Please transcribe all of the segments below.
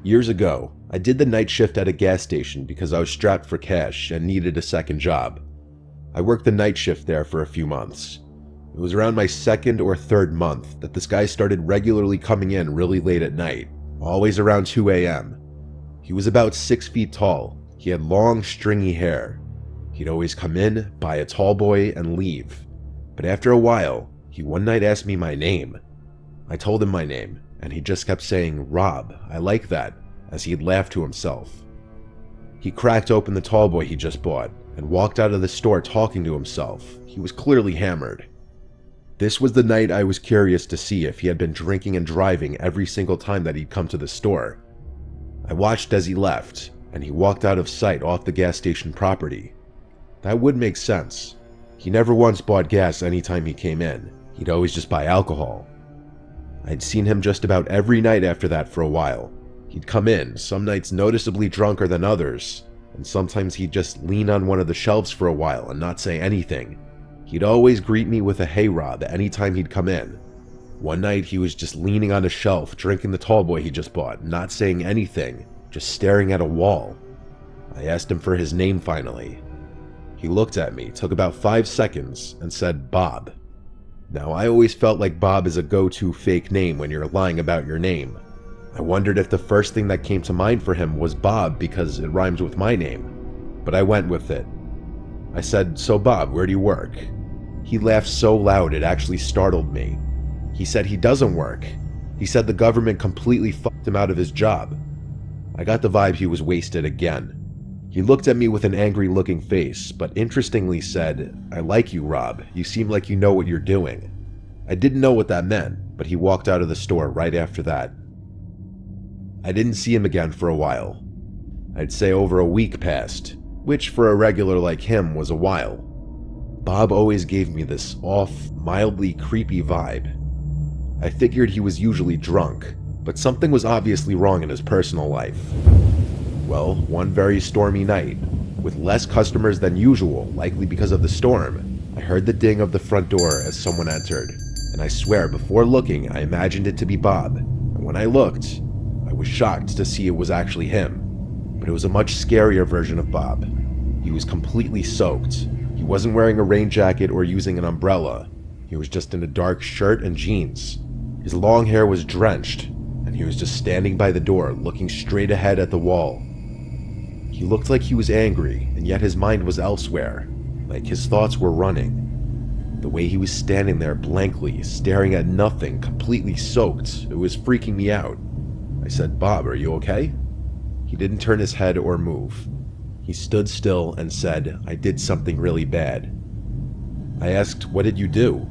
Years ago, I did the night shift at a gas station because I was strapped for cash and needed a second job. I worked the night shift there for a few months. It was around my second or third month that this guy started regularly coming in really late at night, always around 2 a.m. He was about 6 feet tall. He had long, stringy hair. He'd always come in, buy a tall boy, and leave. But after a while, he one night asked me my name. I told him my name, and he just kept saying, "Rob, I like that," as he'd laugh to himself. He cracked open the tall boy he just bought and walked out of the store talking to himself. He was clearly hammered. This was the night I was curious to see if he had been drinking and driving every single time that he'd come to the store. I watched as he left, and he walked out of sight off the gas station property. That would make sense. He never once bought gas anytime he came in. He'd always just buy alcohol. I'd seen him just about every night after that for a while. He'd come in, some nights noticeably drunker than others, and sometimes he'd just lean on one of the shelves for a while and not say anything. He'd always greet me with a "Hey Rob" anytime he'd come in. One night he was just leaning on a shelf, drinking the tall boy he just bought, not saying anything, just staring at a wall. I asked him for his name finally. He looked at me, took about 5 seconds, and said, "Bob." Now, I always felt like Bob is a go-to fake name when you're lying about your name. I wondered if the first thing that came to mind for him was Bob because it rhymes with my name, but I went with it. I said, "So Bob, where do you work?" He laughed so loud it actually startled me. He said he doesn't work. He said the government completely fucked him out of his job. I got the vibe he was wasted again. He looked at me with an angry-looking face, but interestingly said, "I like you, Rob. You seem like you know what you're doing." I didn't know what that meant, but he walked out of the store right after that. I didn't see him again for a while. I'd say over a week passed, which for a regular like him was a while. Bob always gave me this off, mildly creepy vibe. I figured he was usually drunk, but something was obviously wrong in his personal life. Well, one very stormy night, with less customers than usual, likely because of the storm, I heard the ding of the front door as someone entered, and I swear before looking I imagined it to be Bob, and when I looked, I was shocked to see it was actually him. But it was a much scarier version of Bob. He was completely soaked. He wasn't wearing a rain jacket or using an umbrella. He was just in a dark shirt and jeans. His long hair was drenched, and he was just standing by the door looking straight ahead at the wall. He looked like he was angry, and yet his mind was elsewhere, like his thoughts were running. The way he was standing there blankly, staring at nothing, completely soaked, it was freaking me out. I said, "Bob, are you okay?" He didn't turn his head or move. He stood still and said, "I did something really bad." I asked, "What did you do?"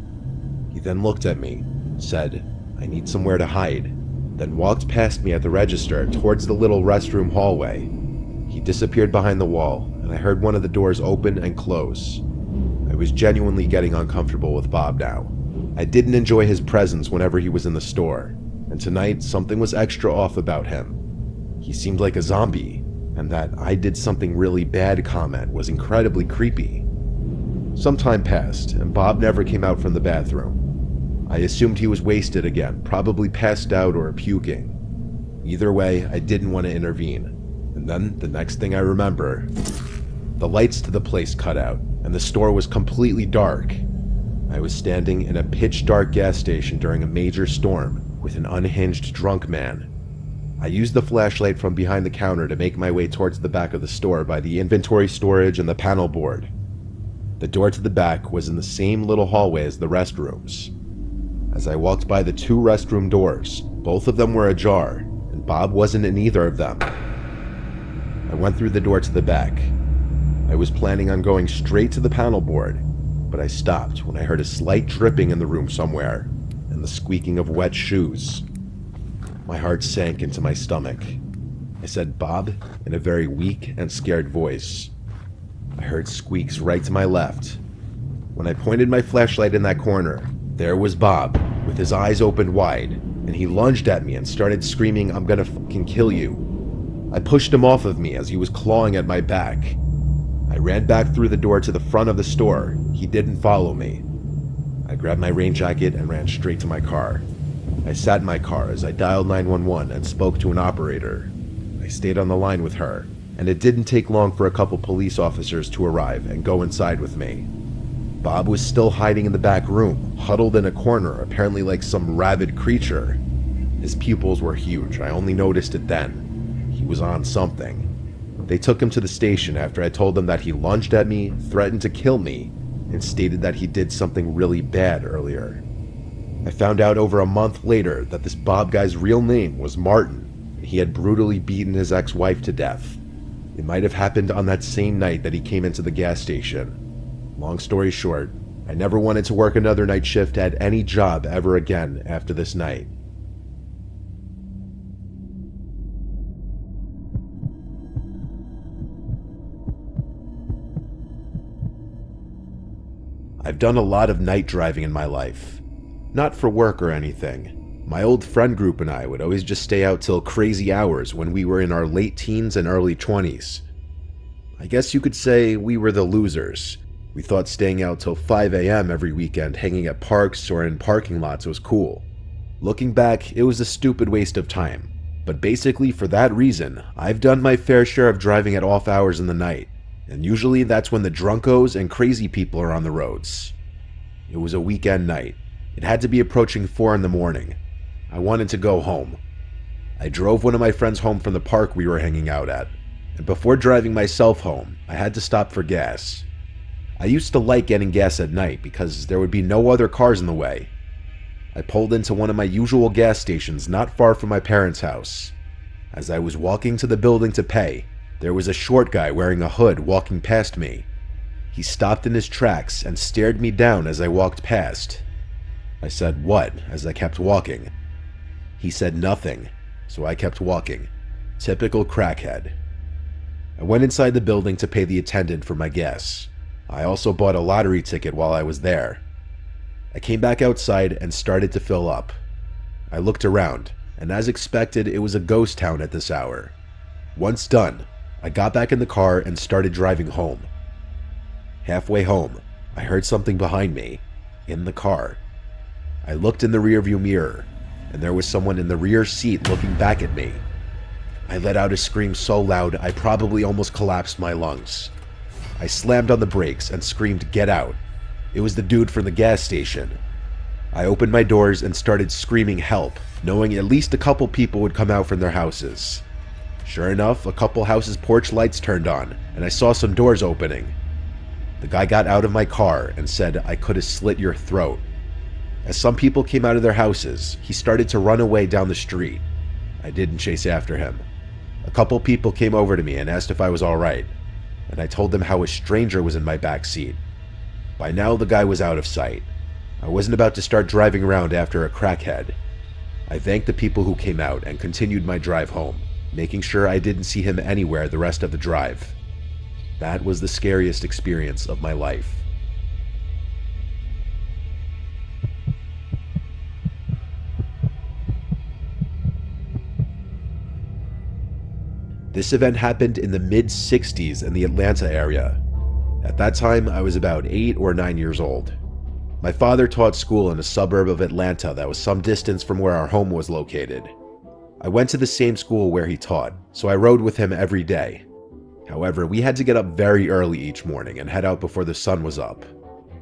He then looked at me, said, "I need somewhere to hide," then walked past me at the register towards the little restroom hallway. He disappeared behind the wall, and I heard one of the doors open and close. I was genuinely getting uncomfortable with Bob now. I didn't enjoy his presence whenever he was in the store, and tonight something was extra off about him. He seemed like a zombie, and that "I did something really bad" comment was incredibly creepy. Some time passed, and Bob never came out from the bathroom. I assumed he was wasted again, probably passed out or puking. Either way, I didn't want to intervene. And then, the next thing I remember, the lights to the place cut out, and the store was completely dark. I was standing in a pitch-dark gas station during a major storm with an unhinged drunk man. I used the flashlight from behind the counter to make my way towards the back of the store by the inventory storage and the panel board. The door to the back was in the same little hallway as the restrooms. As I walked by the 2 restroom doors, both of them were ajar, and Bob wasn't in either of them. I went through the door to the back. I was planning on going straight to the panel board, but I stopped when I heard a slight dripping in the room somewhere, and the squeaking of wet shoes. My heart sank into my stomach. I said, "Bob," in a very weak and scared voice. I heard squeaks right to my left. When I pointed my flashlight in that corner, there was Bob, with his eyes opened wide, and he lunged at me and started screaming, "I'm gonna fucking kill you." I pushed him off of me as he was clawing at my back. I ran back through the door to the front of the store. He didn't follow me. I grabbed my rain jacket and ran straight to my car. I sat in my car as I dialed 911 and spoke to an operator. I stayed on the line with her, and it didn't take long for a couple police officers to arrive and go inside with me. Bob was still hiding in the back room, huddled in a corner, apparently like some rabid creature. His pupils were huge, I only noticed it then. He was on something. They took him to the station after I told them that he lunged at me, threatened to kill me, and stated that he did something really bad earlier. I found out over a month later that this Bob guy's real name was Martin. He had brutally beaten his ex-wife to death. It might have happened on that same night that he came into the gas station. Long story short, I never wanted to work another night shift at any job ever again after this night. I've done a lot of night driving in my life. Not for work or anything. My old friend group and I would always just stay out till crazy hours when we were in our late teens and early 20s. I guess you could say we were the losers. We thought staying out till 5 a.m. every weekend hanging at parks or in parking lots was cool. Looking back, it was a stupid waste of time. But basically for that reason, I've done my fair share of driving at off hours in the night. And usually that's when the drunkos and crazy people are on the roads. It was a weekend night. It had to be approaching 4 in the morning. I wanted to go home. I drove one of my friends home from the park we were hanging out at, and before driving myself home, I had to stop for gas. I used to like getting gas at night because there would be no other cars in the way. I pulled into one of my usual gas stations not far from my parents' house. As I was walking to the building to pay, there was a short guy wearing a hood walking past me. He stopped in his tracks and stared me down as I walked past. I said, "What?" as I kept walking. He said nothing, so I kept walking. Typical crackhead. I went inside the building to pay the attendant for my gas. I also bought a lottery ticket while I was there. I came back outside and started to fill up. I looked around, and as expected, it was a ghost town at this hour. Once done, I got back in the car and started driving home. Halfway home, I heard something behind me, in the car. I looked in the rearview mirror, and there was someone in the rear seat looking back at me. I let out a scream so loud I probably almost collapsed my lungs. I slammed on the brakes and screamed, "Get out!" It was the dude from the gas station. I opened my doors and started screaming help, knowing at least a couple people would come out from their houses. Sure enough, a couple houses' porch lights turned on, and I saw some doors opening. The guy got out of my car and said I could have slit your throat. As some people came out of their houses, he started to run away down the street. I didn't chase after him. A couple people came over to me and asked if I was alright, and I told them how a stranger was in my back seat. By now, the guy was out of sight. I wasn't about to start driving around after a crackhead. I thanked the people who came out and continued my drive home, making sure I didn't see him anywhere the rest of the drive. That was the scariest experience of my life. This event happened in the mid-60s in the Atlanta area. At that time, I was about 8 or 9 years old. My father taught school in a suburb of Atlanta that was some distance from where our home was located. I went to the same school where he taught, so I rode with him every day. However, we had to get up very early each morning and head out before the sun was up.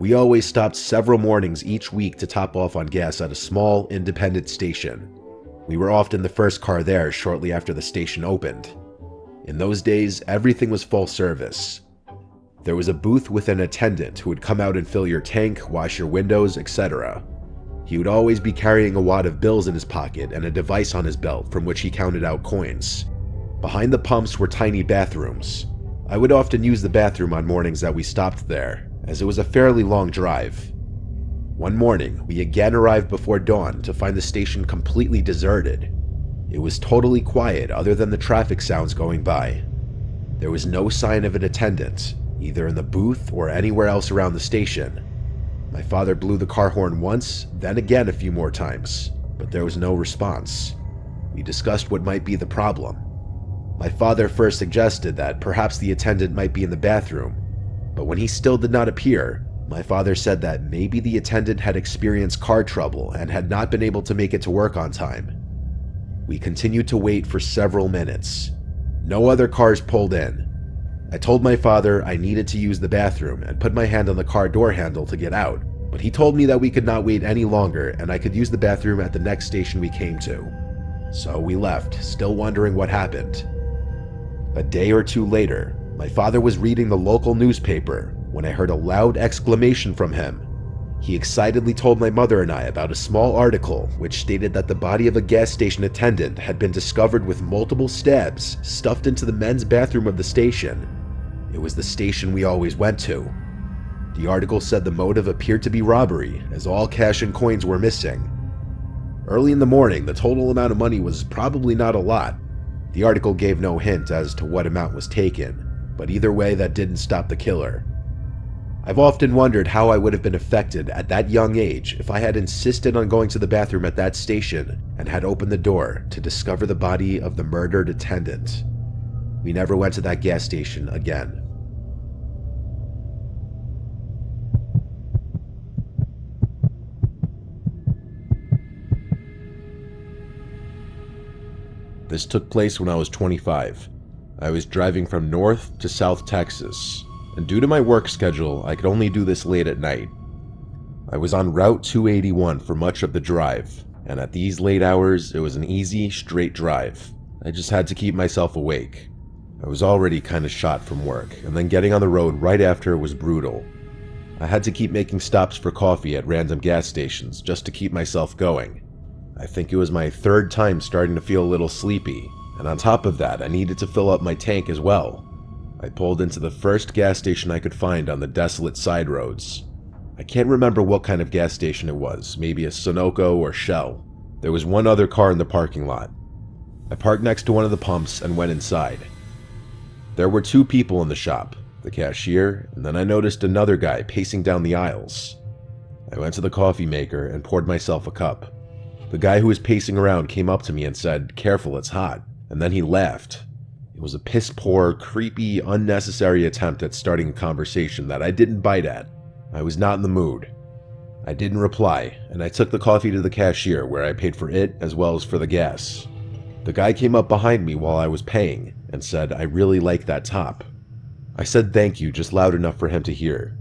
We always stopped several mornings each week to top off on gas at a small, independent station. We were often the first car there shortly after the station opened. In those days, everything was full service. There was a booth with an attendant who would come out and fill your tank, wash your windows, etc. He would always be carrying a wad of bills in his pocket and a device on his belt from which he counted out coins. Behind the pumps were tiny bathrooms. I would often use the bathroom on mornings that we stopped there, as it was a fairly long drive. One morning, we again arrived before dawn to find the station completely deserted. It was totally quiet other than the traffic sounds going by. There was no sign of an attendant, either in the booth or anywhere else around the station. My father blew the car horn once, then again a few more times, but there was no response. We discussed what might be the problem. My father first suggested that perhaps the attendant might be in the bathroom, but when he still did not appear, my father said that maybe the attendant had experienced car trouble and had not been able to make it to work on time. We continued to wait for several minutes. No other cars pulled in. I told my father I needed to use the bathroom and put my hand on the car door handle to get out, but he told me that we could not wait any longer and I could use the bathroom at the next station we came to. So we left, still wondering what happened. A day or two later, my father was reading the local newspaper when I heard a loud exclamation from him. He excitedly told my mother and I about a small article which stated that the body of a gas station attendant had been discovered with multiple stabs stuffed into the men's bathroom of the station. It was the station we always went to. The article said the motive appeared to be robbery, as all cash and coins were missing. Early in the morning, the total amount of money was probably not a lot. The article gave no hint as to what amount was taken, but either way that didn't stop the killer. I've often wondered how I would have been affected at that young age if I had insisted on going to the bathroom at that station and had opened the door to discover the body of the murdered attendant. We never went to that gas station again. This took place when I was 25. I was driving from North to South Texas, and due to my work schedule, I could only do this late at night. I was on Route 281 for much of the drive, and at these late hours, it was an easy, straight drive. I just had to keep myself awake. I was already kind of shot from work, and then getting on the road right after was brutal. I had to keep making stops for coffee at random gas stations just to keep myself going. I think it was my third time starting to feel a little sleepy, and on top of that, I needed to fill up my tank as well. I pulled into the first gas station I could find on the desolate side roads. I can't remember what kind of gas station it was, maybe a Sunoco or Shell. There was one other car in the parking lot. I parked next to one of the pumps and went inside. There were two people in the shop, the cashier, and then I noticed another guy pacing down the aisles. I went to the coffee maker and poured myself a cup. The guy who was pacing around came up to me and said, "Careful, it's hot," and then he laughed. It was a piss-poor, creepy, unnecessary attempt at starting a conversation that I didn't bite at. I was not in the mood. I didn't reply, and I took the coffee to the cashier where I paid for it as well as for the gas. The guy came up behind me while I was paying and said, "I really like that top." I said thank you just loud enough for him to hear.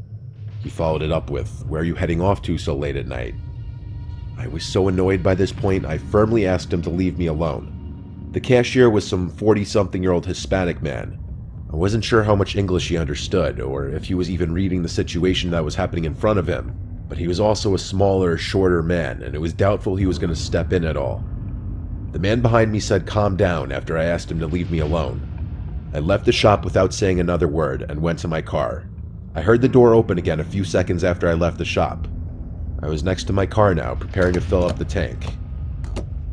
He followed it up with, "Where are you heading off to so late at night?" I was so annoyed by this point, I firmly asked him to leave me alone. The cashier was some 40-something-year-old Hispanic man. I wasn't sure how much English he understood, or if he was even reading the situation that was happening in front of him, but he was also a smaller, shorter man, and it was doubtful he was going to step in at all. The man behind me said calm down after I asked him to leave me alone. I left the shop without saying another word and went to my car. I heard the door open again a few seconds after I left the shop. I was next to my car now, preparing to fill up the tank.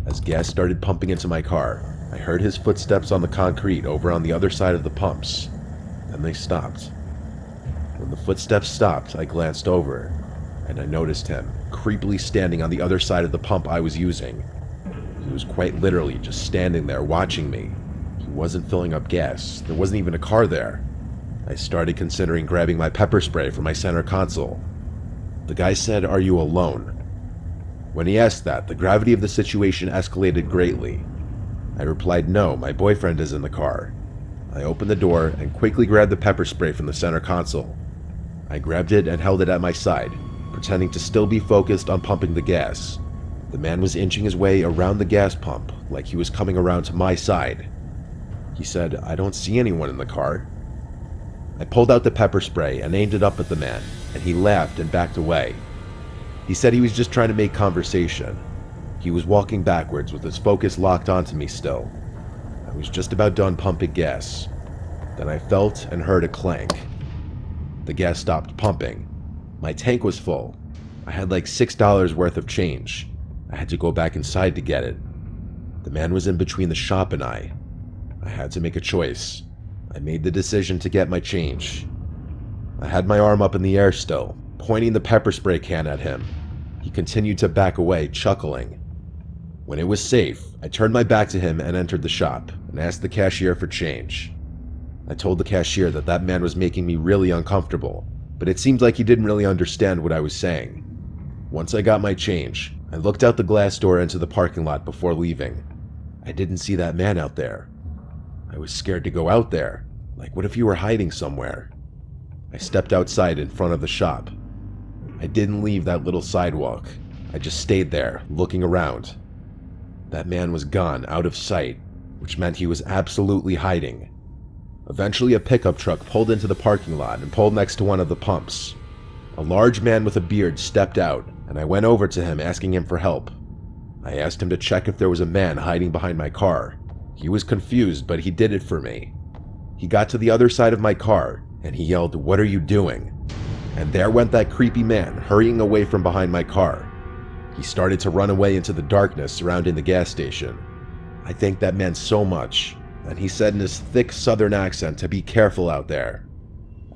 As gas started pumping into my car, I heard his footsteps on the concrete over on the other side of the pumps. Then they stopped. When the footsteps stopped, I glanced over, and I noticed him, creepily standing on the other side of the pump I was using. He was quite literally just standing there watching me. He wasn't filling up gas. There wasn't even a car there. I started considering grabbing my pepper spray from my center console. The guy said, "Are you alone?" When he asked that, the gravity of the situation escalated greatly. I replied, "No, my boyfriend is in the car." I opened the door and quickly grabbed the pepper spray from the center console. I grabbed it and held it at my side, pretending to still be focused on pumping the gas. The man was inching his way around the gas pump, like he was coming around to my side. He said, "I don't see anyone in the car." I pulled out the pepper spray and aimed it up at the man, and he laughed and backed away. He said he was just trying to make conversation. He was walking backwards with his focus locked onto me still. I was just about done pumping gas. Then I felt and heard a clank. The gas stopped pumping. My tank was full. I had like $6 worth of change. I had to go back inside to get it. The man was in between the shop and I. I had to make a choice. I made the decision to get my change. I had my arm up in the air still, pointing the pepper spray can at him. He continued to back away, chuckling. When it was safe, I turned my back to him and entered the shop, and asked the cashier for change. I told the cashier that that man was making me really uncomfortable, but it seemed like he didn't really understand what I was saying. Once I got my change, I looked out the glass door into the parking lot before leaving. I didn't see that man out there. I was scared to go out there. Like, what if you were hiding somewhere? I stepped outside in front of the shop. I didn't leave that little sidewalk. I just stayed there, looking around. That man was gone, out of sight, which meant he was absolutely hiding. Eventually, a pickup truck pulled into the parking lot and pulled next to one of the pumps. A large man with a beard stepped out, and I went over to him asking him for help. I asked him to check if there was a man hiding behind my car. He was confused, but he did it for me. He got to the other side of my car, and he yelled, "What are you doing?" And there went that creepy man, hurrying away from behind my car. He started to run away into the darkness surrounding the gas station. I thanked that man so much, and he said in his thick southern accent to be careful out there.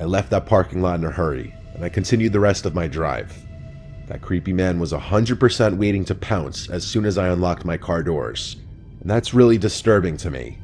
I left that parking lot in a hurry, and I continued the rest of my drive. That creepy man was 100% waiting to pounce as soon as I unlocked my car doors, and that's really disturbing to me.